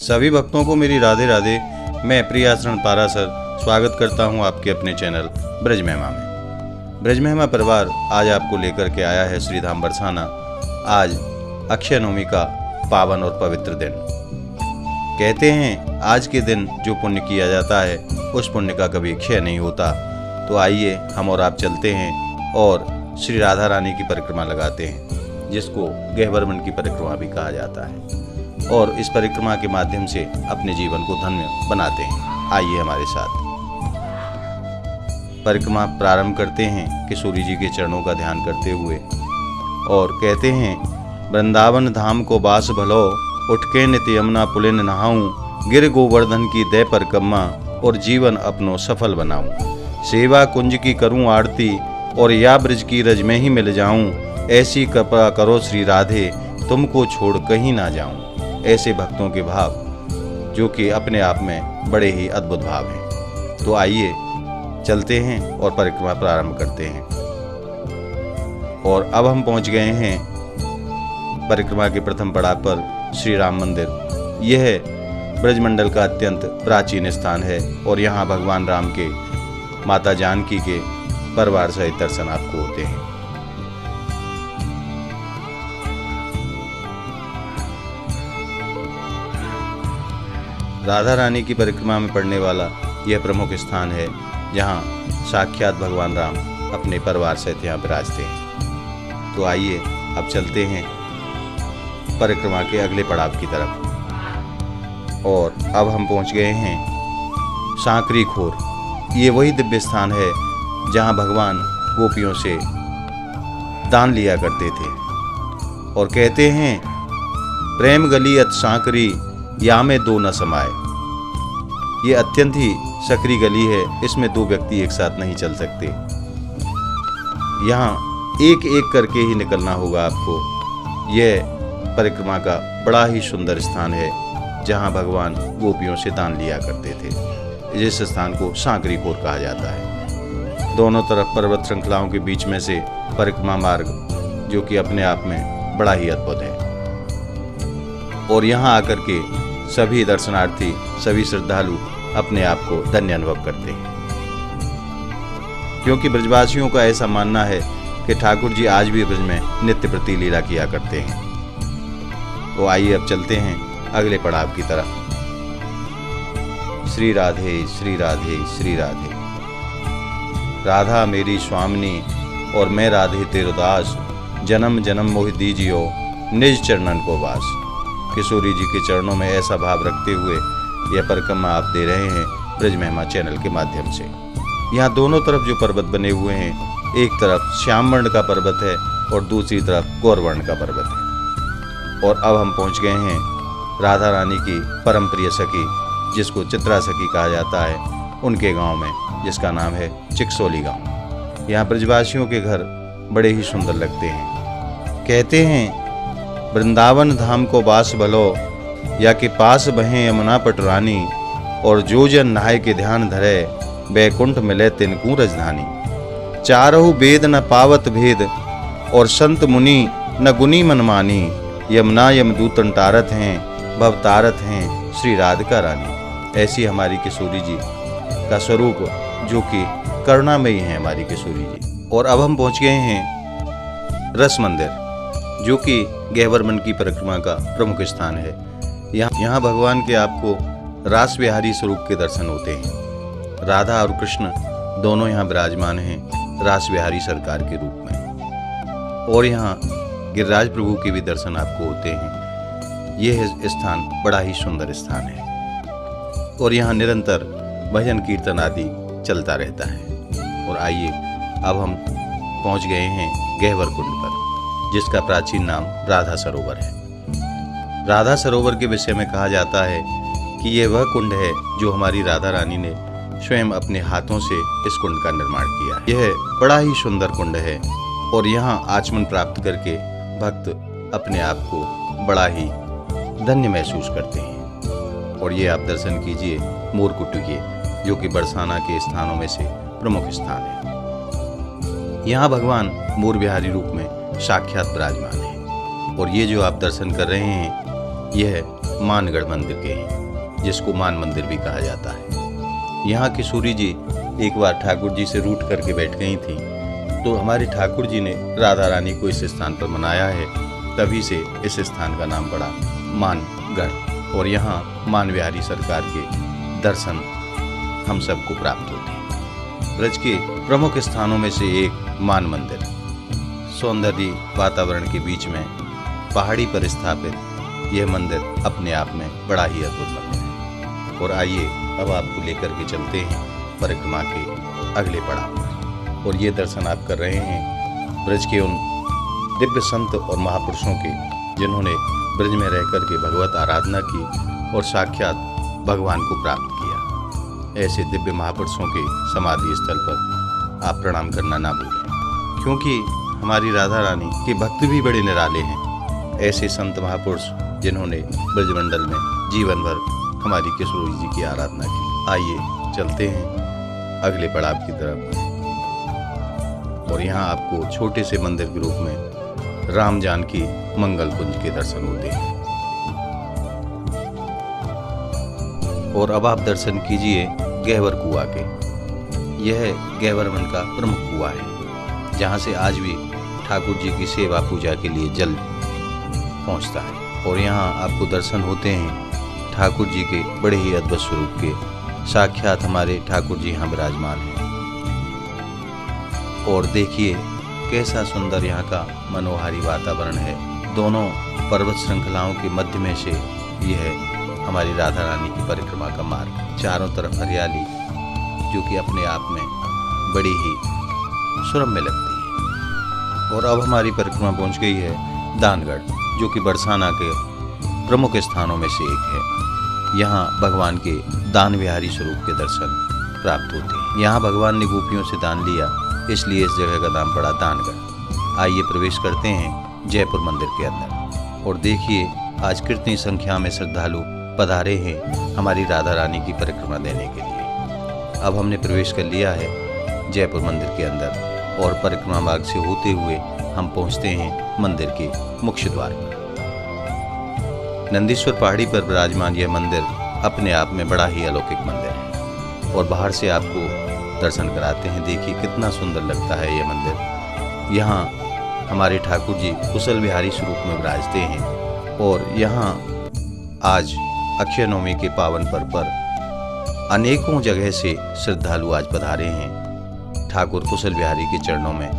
सभी भक्तों को मेरी राधे राधे। मैं प्रियाशरण पारासर स्वागत करता हूं आपके अपने चैनल ब्रज महिमा में। ब्रज महिमा परिवार आज आपको लेकर के आया है श्रीधाम बरसाना। आज अक्षय नवमी का पावन और पवित्र दिन। कहते हैं आज के दिन जो पुण्य किया जाता है उस पुण्य का कभी क्षय नहीं होता। तो आइए हम और आप चलते हैं और श्री राधा रानी की परिक्रमा लगाते हैं, जिसको गह्वर वन की परिक्रमा भी कहा जाता है, और इस परिक्रमा के माध्यम से अपने जीवन को धन्य बनाते हैं। आइए हमारे साथ परिक्रमा प्रारंभ करते हैं किशोरी जी के चरणों का ध्यान करते हुए, और कहते हैं वृंदावन धाम को बास भलो, उठके नित्य यमुना पुलिन नहाऊं, गिर गोवर्धन की दे परिक्रमा, और जीवन अपनो सफल बनाऊं। सेवा कुंज की करूं आरती, और या ब्रज की रज में ही मिल जाऊं, ऐसी कृपा करो श्री राधे, तुमको छोड़ कहीं ना जाऊं। ऐसे भक्तों के भाव जो कि अपने आप में बड़े ही अद्भुत भाव हैं। तो आइए चलते हैं और परिक्रमा प्रारंभ करते हैं। और अब हम पहुंच गए हैं परिक्रमा के प्रथम पड़ाव पर, श्री राम मंदिर। यह ब्रजमंडल का अत्यंत प्राचीन स्थान है, और यहाँ भगवान राम के, माता जानकी के परिवार सहित दर्शन आपको होते हैं। राधा रानी की परिक्रमा में पड़ने वाला यह प्रमुख स्थान है, जहाँ साक्षात भगवान राम अपने परिवार सहित यहाँ विराजते हैं। तो आइए अब चलते हैं परिक्रमा के अगले पड़ाव की तरफ। और अब हम पहुँच गए हैं सांकरी खोर। ये वही दिव्य स्थान है जहाँ भगवान गोपियों से दान लिया करते थे, और कहते हैं प्रेम गली अत सांकरी, या में दो न समाए। ये अत्यंत ही सकरी गली है, इसमें दो व्यक्ति एक साथ नहीं चल सकते। यहाँ एक एक करके ही निकलना होगा आपको। यह परिक्रमा का बड़ा ही सुंदर स्थान है, जहाँ भगवान गोपियों से दान लिया करते थे। जिस स्थान को सांकरी खोर कहा जाता है। दोनों तरफ पर्वत श्रृंखलाओं के बीच में से परिक्रमा मार्ग, जो कि अपने आप में बड़ा ही अद्भुत है। और यहाँ आकर के सभी दर्शनार्थी, सभी श्रद्धालु अपने आप को धन्य अनुभव करते हैं, क्योंकि ब्रजवासियों का ऐसा मानना है कि ठाकुर जी आज भी ब्रज में नित्य प्रति लीला किया करते हैं। तो आइए अब चलते हैं अगले पड़ाव की तरफ। श्री राधे श्री राधे श्री राधे। राधा मेरी स्वामिनी, और मैं राधे तेरो दास, जन्म जन्म मोहि दीजियो, निज चरणन को वास। किशोरी जी के चरणों में ऐसा भाव रखते हुए यह परिक्रमा आप दे रहे हैं ब्रज महिमा चैनल के माध्यम से। यहाँ दोनों तरफ जो पर्वत बने हुए हैं, एक तरफ श्याम वर्ण का पर्वत है और दूसरी तरफ गौरवर्ण का पर्वत है। और अब हम पहुँच गए हैं राधा रानी की परम प्रिय सखी, जिसको चित्रा सखी कहा जाता है, उनके गांव में, जिसका नाम है चिकसोली गांव। यहाँ ब्रजवासियों के घर बड़े ही सुंदर लगते हैं। कहते हैं वृंदावन धाम को बास भलो, या के पास बहें यमुना पटरानी, और जो जन नहाय के ध्यान धरे, बैकुंठ मिले तिनकू रजधानी। चारहु वेद न पावत भेद, और संत मुनि न गुनी मनमानी, यमुना यमदूतन तारत हैं, भव तारत हैं श्री राधिका रानी। ऐसी हमारी किशोरी जी का स्वरूप, जो कि करुणामयी है हमारी किशोरी जी। और अब हम पहुंच गए हैं रस मंदिर, जो कि गह्वर वन की परिक्रमा का प्रमुख स्थान है। यहाँ भगवान के आपको रास विहारी स्वरूप के दर्शन होते हैं। राधा और कृष्ण दोनों यहाँ विराजमान हैं रास विहारी सरकार के रूप में। और यहाँ गिरिराज प्रभु के भी दर्शन आपको होते हैं। यह स्थान बड़ा ही सुंदर स्थान है, और यहाँ निरंतर भजन कीर्तन आदि चलता रहता है। और आइए अब हम पहुँच गए हैं गह्वर कुंड पर, जिसका प्राचीन नाम राधा सरोवर है। राधा सरोवर के विषय में कहा जाता है कि यह वह कुंड है जो हमारी राधा रानी ने स्वयं अपने हाथों से इस कुंड का निर्माण किया। यह बड़ा ही सुंदर कुंड है, और यहाँ आचमन प्राप्त करके भक्त अपने आप को बड़ा ही धन्य महसूस करते हैं। और ये आप दर्शन कीजिए मोरकुट के, जो कि बरसाना के स्थानों में से प्रमुख स्थान है। यहाँ भगवान मोर बिहारी रूप में साक्षात विराजमान है। और ये जो आप दर्शन कर रहे हैं, यह मानगढ़ मंदिर के हैं, जिसको मान मंदिर भी कहा जाता है। यहाँ की सूरी जी एक बार ठाकुर जी से रूठ करके बैठ गई थी, तो हमारे ठाकुर जी ने राधा रानी को इस स्थान पर मनाया है, तभी से इस स्थान का नाम पड़ा मानगढ़। और यहाँ मान बिहारी सरकार के दर्शन हम सबको प्राप्त होते हैं। ब्रज के प्रमुख स्थानों में से एक मान मंदिर, सौंदर्य वातावरण के बीच में पहाड़ी पर स्थापित यह मंदिर अपने आप में बड़ा ही अद्भुत मंदिर है। और आइए अब आपको लेकर के चलते हैं परिक्रमा के अगले पड़ाव पर। और ये दर्शन आप कर रहे हैं ब्रज के उन दिव्य संत और महापुरुषों के, जिन्होंने ब्रज में रह कर के भगवत आराधना की और साक्षात भगवान को प्राप्त किया। ऐसे दिव्य महापुरुषों के समाधि स्थल पर आप प्रणाम करना ना भूलें, क्योंकि हमारी राधा रानी के भक्त भी बड़े निराले हैं। ऐसे संत महापुरुष जिन्होंने ब्रजमंडल में जीवन भर हमारी किशोरी जी की आराधना की। आइए चलते हैं अगले पड़ाव की तरफ। और यहाँ आपको छोटे से मंदिर के रूप में राम जानकी मंगल कुंज के दर्शन होते हैं। और अब आप दर्शन कीजिए गहवर कुआं के। यह गहवर वन का प्रमुख कुआं है, जहाँ से आज भी ठाकुर जी की सेवा पूजा के लिए जल पहुँचता है। और यहाँ आपको दर्शन होते हैं ठाकुर जी के बड़े ही अद्भुत स्वरूप के। साक्षात हमारे ठाकुर जी यहाँ विराजमान हैं। और देखिए कैसा सुंदर यहाँ का मनोहारी वातावरण है। दोनों पर्वत श्रृंखलाओं के मध्य में से यह हमारी राधा रानी की परिक्रमा का मार्ग। चारों तरफ हरियाली, जो कि अपने आप में बड़ी ही सुरम्य लगती है। और अब हमारी परिक्रमा पहुँच गई है दानगढ़, जो कि बरसाना के प्रमुख स्थानों में से एक है। यहाँ भगवान के दान विहारी स्वरूप के दर्शन प्राप्त होते हैं। यहाँ भगवान ने गोपियों से दान लिया, इसलिए इस जगह का नाम पड़ा दानगढ़। आइए प्रवेश करते हैं जयपुर मंदिर के अंदर। और देखिए आज कितनी संख्या में श्रद्धालु पधारे हैं हमारी राधा रानी की परिक्रमा देने के लिए। अब हमने प्रवेश कर लिया है जयपुर मंदिर के अंदर, और परिक्रमा मार्ग से होते हुए हम पहुँचते हैं मंदिर के मुख्य द्वार पर। नंदीश्वर पहाड़ी पर विराजमान यह मंदिर अपने आप में बड़ा ही अलौकिक मंदिर है। और बाहर से आपको दर्शन कराते हैं। देखिए कितना सुंदर लगता है यह मंदिर। यहाँ हमारे ठाकुर जी कुशल विहारी स्वरूप में विराजते हैं। और यहाँ आज अक्षय नवमी के पावन पर्व पर अनेकों जगह से श्रद्धालु आज पधारे हैं ठाकुर कुशल विहारी के चरणों में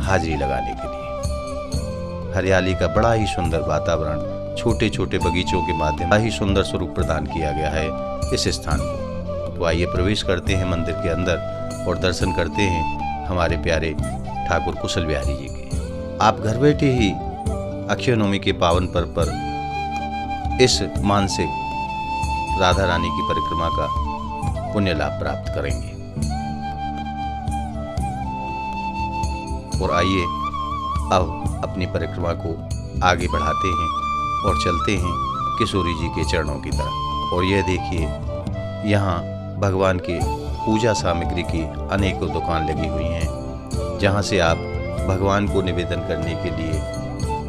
हाजिरी लगाने के लिए। हरियाली का बड़ा ही सुंदर वातावरण, छोटे छोटे बगीचों के माध्यम से ही सुंदर स्वरूप प्रदान किया गया है इस स्थान को। तो आइए प्रवेश करते हैं मंदिर के अंदर और दर्शन करते हैं हमारे प्यारे ठाकुर कुशल विहारी जी के। आप घर बैठे ही अक्षय नवमी के पावन पर्व पर इस मानसिक राधा रानी की परिक्रमा का पुण्य लाभ प्राप्त करेंगे। और आइए अब अपनी परिक्रमा को आगे बढ़ाते हैं और चलते हैं किशोरी जी के चरणों की तरफ। और यह देखिए यहाँ भगवान के पूजा सामग्री की अनेकों दुकान लगी हुई हैं, जहाँ से आप भगवान को निवेदन करने के लिए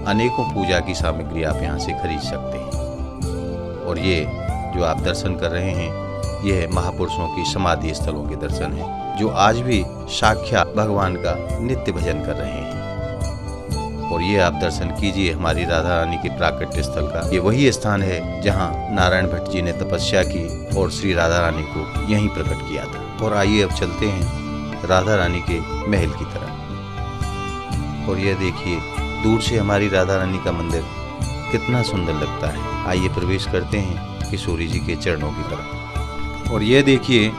अनेकों पूजा की सामग्री आप यहाँ से खरीद सकते हैं। और ये जो आप दर्शन कर रहे हैं, यह महापुरुषों की समाधि स्थलों के दर्शन हैं, जो आज भी साक्षात भगवान का नित्य भजन कर रहे हैं। और ये आप दर्शन कीजिए हमारी राधा रानी के प्राकट्य स्थल का। ये वही स्थान है जहाँ नारायण भट्ट जी ने तपस्या की और श्री राधा रानी को यहीं प्रकट किया था। और आइए अब चलते हैं राधा रानी के महल की तरफ। और यह देखिए दूर से हमारी राधा रानी का मंदिर कितना सुंदर लगता है। आइए प्रवेश करते हैं किशोरी जी के चरणों की तरफ। और यह देखिए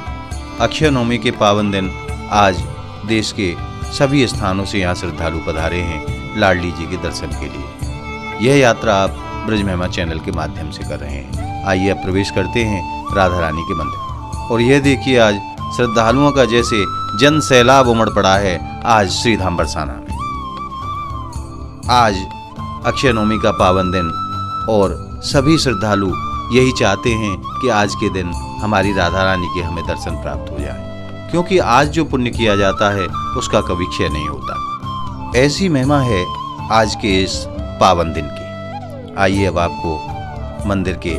अक्षय नवमी के पावन दिन आज देश के सभी स्थानों से यहाँ श्रद्धालु पधारे हैं लाडली जी के दर्शन के लिए। यह यात्रा आप ब्रज महिमा चैनल के माध्यम से कर रहे हैं। आइए अब प्रवेश करते हैं राधा रानी के मंदिर। और यह देखिए आज श्रद्धालुओं का जैसे जन सैलाब उमड़ पड़ा है आज श्रीधाम बरसाना में। आज अक्षय नवमी का पावन दिन और सभी श्रद्धालु यही चाहते हैं कि आज के दिन हमारी राधा रानी के हमें दर्शन प्राप्त हो जाए, क्योंकि आज जो पुण्य किया जाता है उसका कभी क्षय नहीं होता। ऐसी महिमा है आज के इस पावन दिन की। आइए अब आपको मंदिर के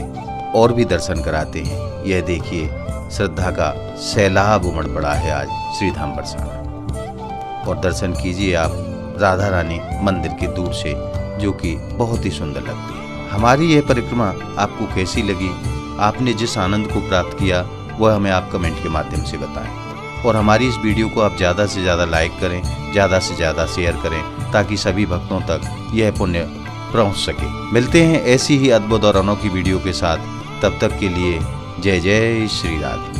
और भी दर्शन कराते हैं। यह देखिए, श्रद्धा का सैलाब उमड़ पड़ा है आज श्रीधाम बरसाना। और दर्शन कीजिए आप राधा रानी मंदिर के दूर से, जो कि बहुत ही सुंदर लगती है। हमारी यह परिक्रमा आपको कैसी लगी, आपने जिस आनंद को प्राप्त किया, वह हमें आप कमेंट के माध्यम से बताएं। और हमारी इस वीडियो को आप ज़्यादा से ज़्यादा लाइक करें, ज़्यादा से ज़्यादा शेयर करें, ताकि सभी भक्तों तक यह पुण्य पहुंच सके। मिलते हैं ऐसी ही अद्भुत और अनोखी वीडियो के साथ। तब तक के लिए जय जय श्री राधे।